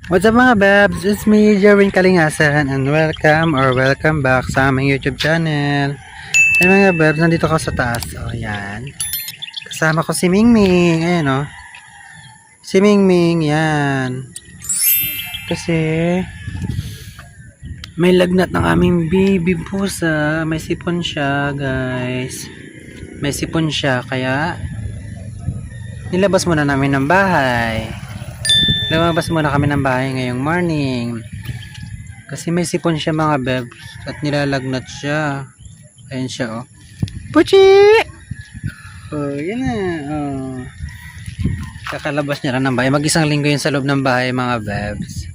What's up mga babs? It's me, Jerwin Kalingasan, and welcome back sa aming YouTube channel. Ay mga babs, nandito ko sa taas. O yan. Kasama ko si Mingming. Ayan o. Si Mingming, yan. Kasi may lagnat ng aming baby pusa. May sipon siya guys. May sipon siya kaya nilabas muna namin ng bahay. Lumabas muna kami ng bahay ngayong morning. Kasi may sipon siya mga bebs. At nilalagnat siya. Ayan siya oh. Puchi! Oh, yan na. Oh. Kakalabas niya rin ng bahay. Mag-isang linggo yun sa loob ng bahay mga bebs.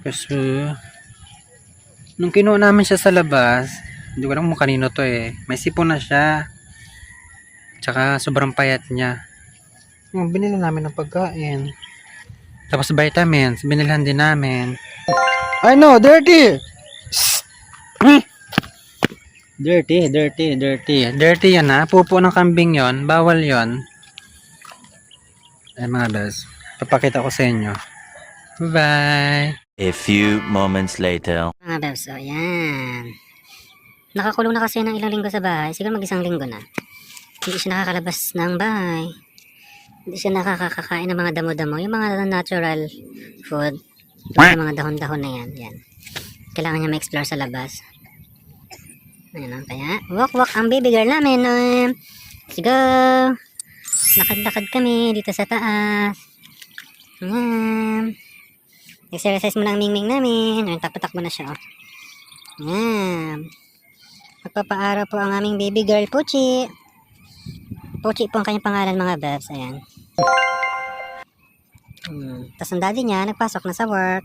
Kasi nung kinuha namin siya sa labas, hindi ko alam kung kanino to eh. May sipon na siya. Tsaka sobrang payat niya. Binili namin ng pagkain. Tapos vitamins, binilhan din namin. I know, dirty! Dirty yan ha. Pupo ng kambing yon, bawal yon. Ay mga bes, papakita ko sa inyo. Bye! A few moments later. Mga bebs, so yan. Nakakulong na kasi ng ilang linggo sa bahay. Siguro mag-isang linggo na. Hindi siya nakakalabas ng bahay. Hindi siya nakakakain ng mga damo-damo. Yung mga natural food. Yung mga dahon-dahon na yan. Yan. Kailangan niya ma-explore sa labas. Ayan o. Kaya, walk-walk ang baby girl namin. Let's go! Lakad-lakad kami dito sa taas. Ayan. Exercise mo lang mingming namin. Ayan, tapatakbo na siya. Ayan. Magpapaaraw po ang aming baby girl, Puchi. Puchi po ang kanyang pangalan mga bebs. Ayan. Tapos ang daddy niya, nagpasok na sa work.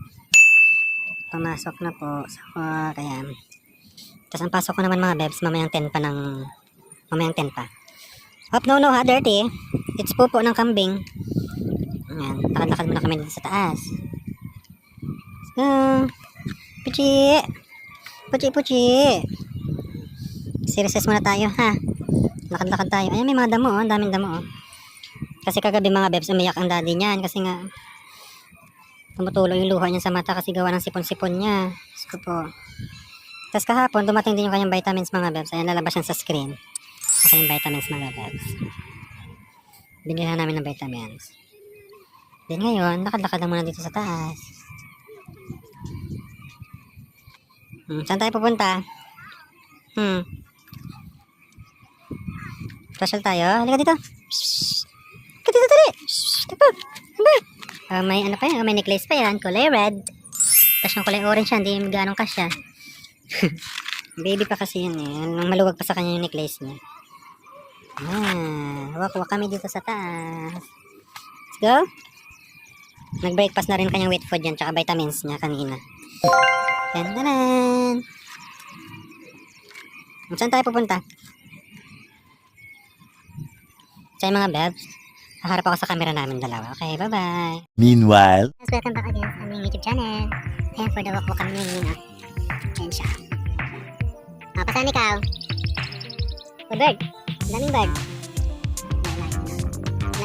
Pumasok na po sa work. Ayan. Tapos ang pasok ko naman mga bebs, mamayang 10 pa. Hop, no, ha, dirty. It's pupo ng kambing. Ayan. Lakad-lakad muna kami dito sa taas. Let's go. Puchi. Puchi. Exercise muna tayo, ha. Lakad-lakad tayo. Ayan, may mga damo, ang daming damo. Kasi kagabi mga bebs, umiyak ang daddy niyan. Kasi nga, tumutulo yung luha niya sa mata kasi gawa ng sipon-sipon niya. Gusto po. Tapos kahapon, dumating din yung kanyang vitamins mga bebs. Ayan, lalabas yan sa screen. Ang kanyang vitamins mga bebs. Binilhan namin ng vitamins. Then ngayon, lakad-lakad lang muna dito sa taas. Saan tayo pupunta? Pasyal tayo. Halika dito. Halika dito tali. May ano pa yan. May necklace pa yan. Kulay red. Tapos yung kulay orange yan. Hindi ganong kasya. Baby pa kasi yan eh. Maluwag pa sa kanya yung necklace niya. Walk kami dito sa taas. Let's go. Nag-breakfast na rin kanyang wheat food yan. Tsaka vitamins niya kanina. Tandanan. Saan tayo pupunta? Sa mga bebs, haharap ako sa camera namin dalawa. Okay, bye-bye. Meanwhile. Welcome back again sa aming YouTube channel. Ayan, for the walk kami ngayon. Ayan siya. Pasan ikaw. Oh, bird. Daming bird.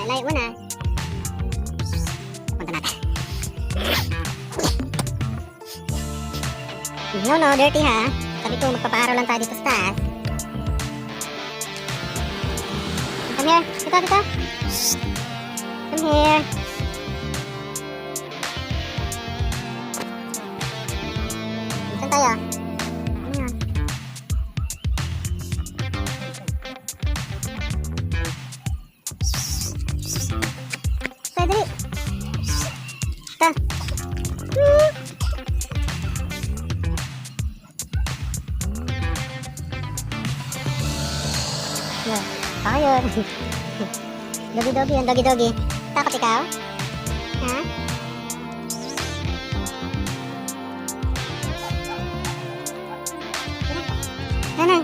Layo mo na. Punta natin. No, dirty ha. Sabi ko, magpapaaraw lang tayo dito sa taas. Come here. Dito. Shh. Come here. Saan tayo? Ayan. Tayo, dali. Ito. Ayun. Dogi yan, dogi. Takot ikaw? Ha? Ano?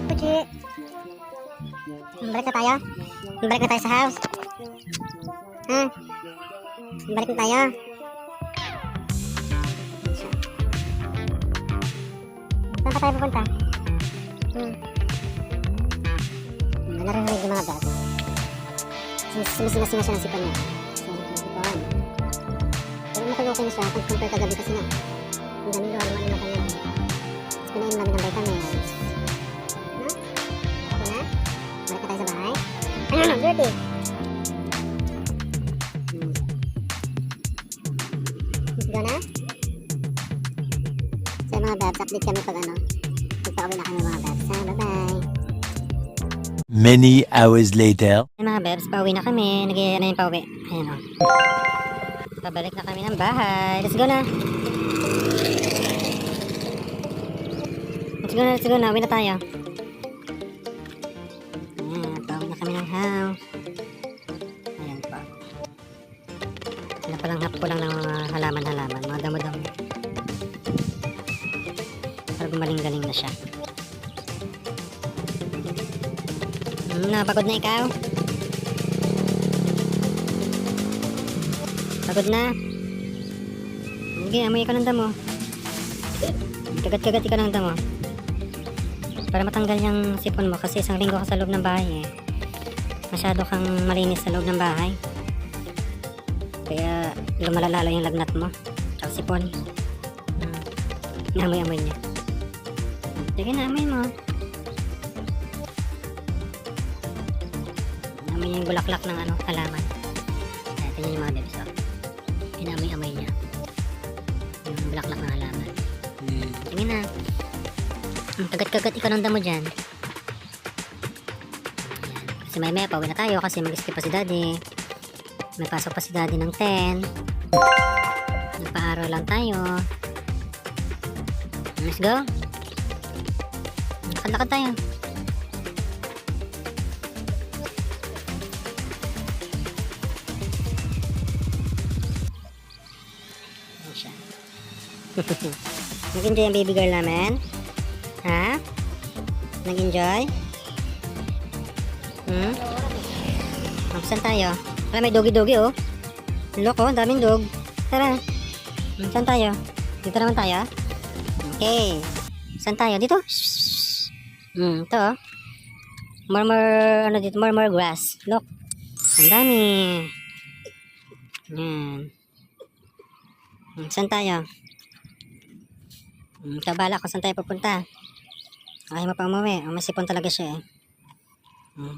Puchi. Balik na tayo? Balik na tayo sa house? Ha? Balik na tayo? Saan pa tayo pupunta? Narinig yung mga bag. Sumisinga-singa siya ng sipan niya. mukhang okay na siya kung compare kagabi kasi nga. Ang dami luha-luha ng mata niya. Tapos pinainom namin ng vitamins. No? Okay na? Balik na tayo sa bahay. Ano, dirty? Let's go na? So mga babs, update kami pag ano. Pagpauwi na kami mga babs. Ha? Bye-bye. Many hours later. Ay mga babs, pauwi na kami. Nag-iaya na yung pauwi. Ayan o. Pabalik na kami ng bahay. Let's go na. Let's go na. Uwi na tayo. Ayan, pauwi na kami ng house. Ayan pa. Napalanghap ko lang ng mga halaman-halaman. Mga damo-damo. Para gumaling-galing na siya. Napagod na ikaw? Pagod na? Sige, amoy ka ng damo. Kagat-kagat ka ng damo. Para matanggal yung sipon mo kasi isang linggo ka sa loob ng bahay eh. Masyado kang malinis sa loob ng bahay. Kaya lumalalalo yung lagnat mo. Tsaka sipon. Amoy-amoy niya. Sige na, amoy mo. Amoy yung bulaklak ng ano, halaman. Ito yung mga bebs. Inamoy-amoy niya. Yung bulaklak ng halaman. Sige na. Kagat-kagat ikaw ng damo dyan. Ayan. Kasi may pauwi na tayo kasi mag-skip pa si daddy. May pasok pa si daddy ng 10. Nagpa-araw lang tayo. Let's go. Lakad-lakad tayo. Ayan siya. Nag-enjoy ang baby girl namin? Ha? Nag-enjoy? Saan tayo? Wala, may dogi-dogi oh. Loko, daming dog. Tara. Saan tayo? Dito naman tayo. Okay. Saan tayo? Dito? Ito oh. More dito? More grass. Look. Ang dami. Yan. Saan tayo? Kabala ko saan tayo pupunta. Ayaw mo pa umuwi. May sipon talaga siya eh.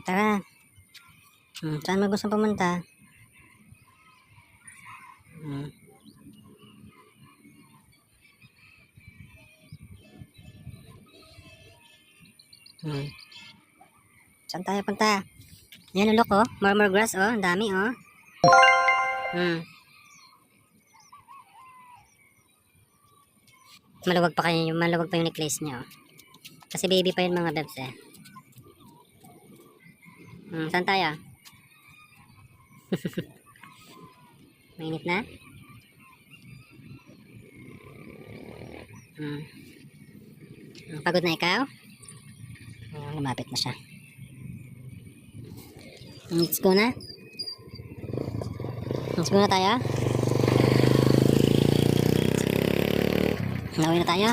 Tara. Saan mo gusto pumunta? Saan tayo punta? Yan ulok oh. More grass oh. Ang dami oh. Maluwag pa yung necklace niya oh. Kasi baby pa yun mga bebs eh. Saan tayo? Mainit na? Pagod na ikaw? Lumapit na siya. Let's go na. Let's go na tayo. Nauwi na tayo.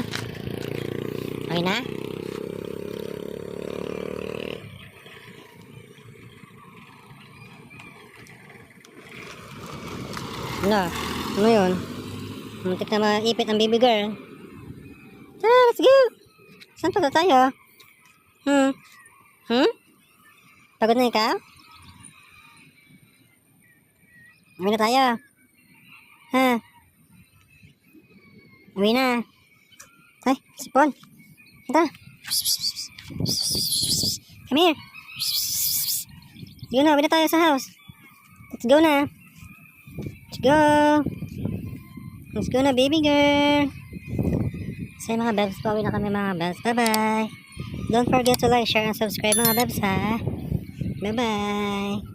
Okay na? Ano yun? Muntik na maipit ang baby girl. Tara, let's go! Saan pa tayo? Pagod na ikaw? Uwi na tayo. Ha? Uwi na. Ay, sipon. Ito. Come here. Sige na, uwi na tayo sa house. Let's go na. Let's go. Let's go na, baby girl. So mga bebs, pauwi na kami mga bebs. Bye-bye. Don't forget to like, share, and subscribe mga bebs ha. Bye-bye.